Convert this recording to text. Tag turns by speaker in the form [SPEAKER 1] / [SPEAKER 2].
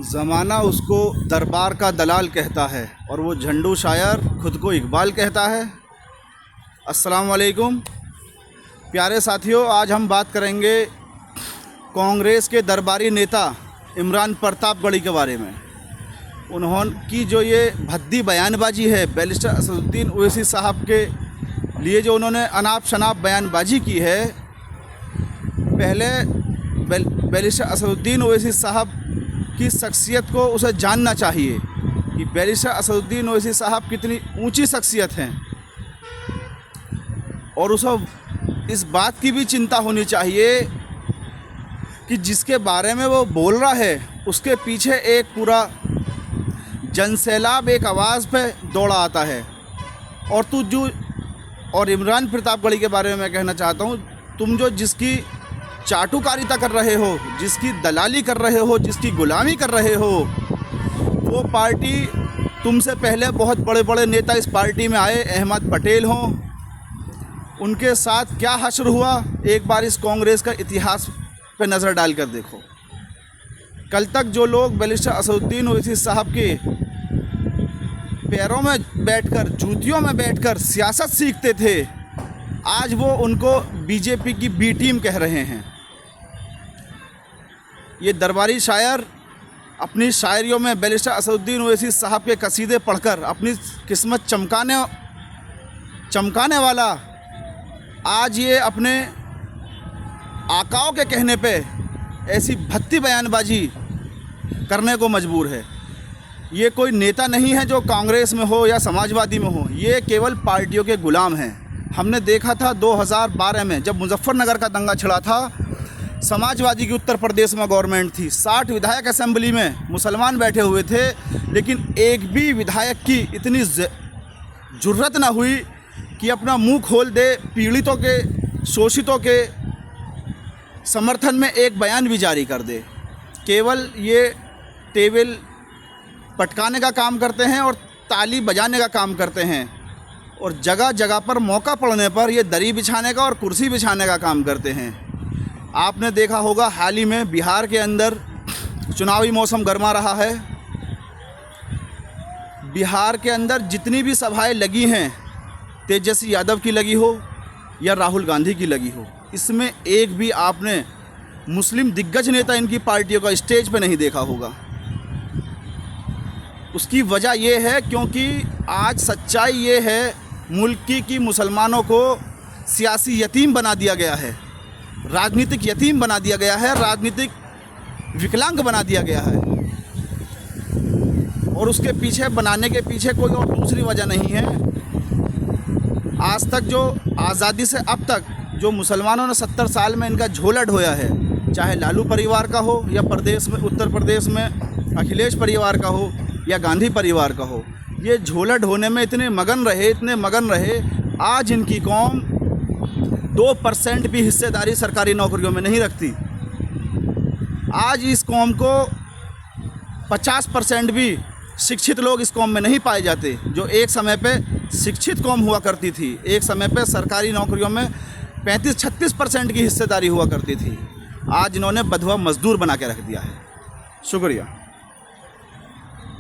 [SPEAKER 1] ज़माना उसको दरबार का दलाल कहता है और वो झंडू शायर खुद को इकबाल कहता है। अस्सलाम वालेकुम प्यारे साथियों, आज हम बात करेंगे कांग्रेस के दरबारी नेता इमरान प्रतापगढ़ी के बारे में। उन्होंने जो ये भद्दी बयानबाजी है बैरिस्टर असदुद्दीन ओवैसी साहब के लिए, जो उन्होंने अनाप शनाप बयानबाजी की है, पहले बैरिस्टर असदुद्दीन ओवैसी साहब की शख्सियत को उसे जानना चाहिए कि बैरिस्टर असदुद्दीन ओवैसी साहब कितनी ऊंची शख्सियत हैं, और उसे इस बात की भी चिंता होनी चाहिए कि जिसके बारे में वो बोल रहा है उसके पीछे एक पूरा जनसैलाब एक आवाज़ पे दौड़ा आता है। और इमरान प्रतापगढ़ी के बारे में मैं कहना चाहता हूँ, तुम जो जिसकी चाटुकारिता कर रहे हो, जिसकी दलाली कर रहे हो, जिसकी गुलामी कर रहे हो, वो पार्टी तुमसे पहले बहुत बड़े बड़े नेता इस पार्टी में आए, अहमद पटेल हों, उनके साथ क्या हश्र हुआ, एक बार इस कांग्रेस का इतिहास पे नज़र डाल कर देखो। कल तक जो लोग बैरिस्टर असदुद्दीन ओवैसी साहब के पैरों में बैठकर, जूतियों में बैठकर सियासत सीखते थे, आज वो उनको बीजेपी की बी टीम कह रहे हैं। ये दरबारी शायर अपनी शायरियों में बैरिस्टर असदुद्दीन ओवैसी साहब के कसीदे पढ़कर अपनी किस्मत चमकाने वाला आज ये अपने आकाओं के कहने पे ऐसी भद्दी बयानबाजी करने को मजबूर है। ये कोई नेता नहीं है जो कांग्रेस में हो या समाजवादी में हो, ये केवल पार्टियों के गुलाम हैं। हमने देखा था 2012 में जब मुजफ्फरनगर का दंगा छिड़ा था, समाजवादी की उत्तर प्रदेश में गवर्नमेंट थी, 60 विधायक असेंबली में मुसलमान बैठे हुए थे, लेकिन एक भी विधायक की इतनी जुर्रत ना हुई कि अपना मुंह खोल दे, पीड़ितों के, शोषितों के समर्थन में एक बयान भी जारी कर दे। केवल ये टेबल पटकाने का काम करते हैं और ताली बजाने का काम करते हैं, और जगह जगह पर मौका पड़ने पर ये दरी बिछाने का और कुर्सी बिछाने का काम करते हैं। आपने देखा होगा हाल ही में बिहार के अंदर चुनावी मौसम गर्मा रहा है। बिहार के अंदर जितनी भी सभाएं लगी हैं, तेजस्वी यादव की लगी हो या राहुल गांधी की लगी हो, इसमें एक भी आपने मुस्लिम दिग्गज नेता इनकी पार्टियों का स्टेज पे नहीं देखा होगा। उसकी वजह ये है क्योंकि आज सच्चाई ये है मुल्क की मुसलमानों को सियासी यतीम बना दिया गया है, राजनीतिक यतीम बना दिया गया है, राजनीतिक विकलांग बना दिया गया है, और उसके पीछे बनाने के पीछे कोई और दूसरी वजह नहीं है। आज तक जो आज़ादी से अब तक जो मुसलमानों ने 70 साल में इनका झोला ढोया है, चाहे लालू परिवार का हो या प्रदेश में, उत्तर प्रदेश में अखिलेश परिवार का हो या गांधी परिवार का हो, ये झोला ढोने में इतने मगन रहे, आज इनकी कौम 2% भी हिस्सेदारी सरकारी नौकरियों में नहीं रखती। आज इस कौम को 50% भी शिक्षित लोग इस कौम में नहीं पाए जाते, जो एक समय पे शिक्षित कौम हुआ करती थी। एक समय पे सरकारी नौकरियों में 35-36% की हिस्सेदारी हुआ करती थी। आज इन्होंने बधवा मजदूर बना के रख दिया है। शुक्रिया।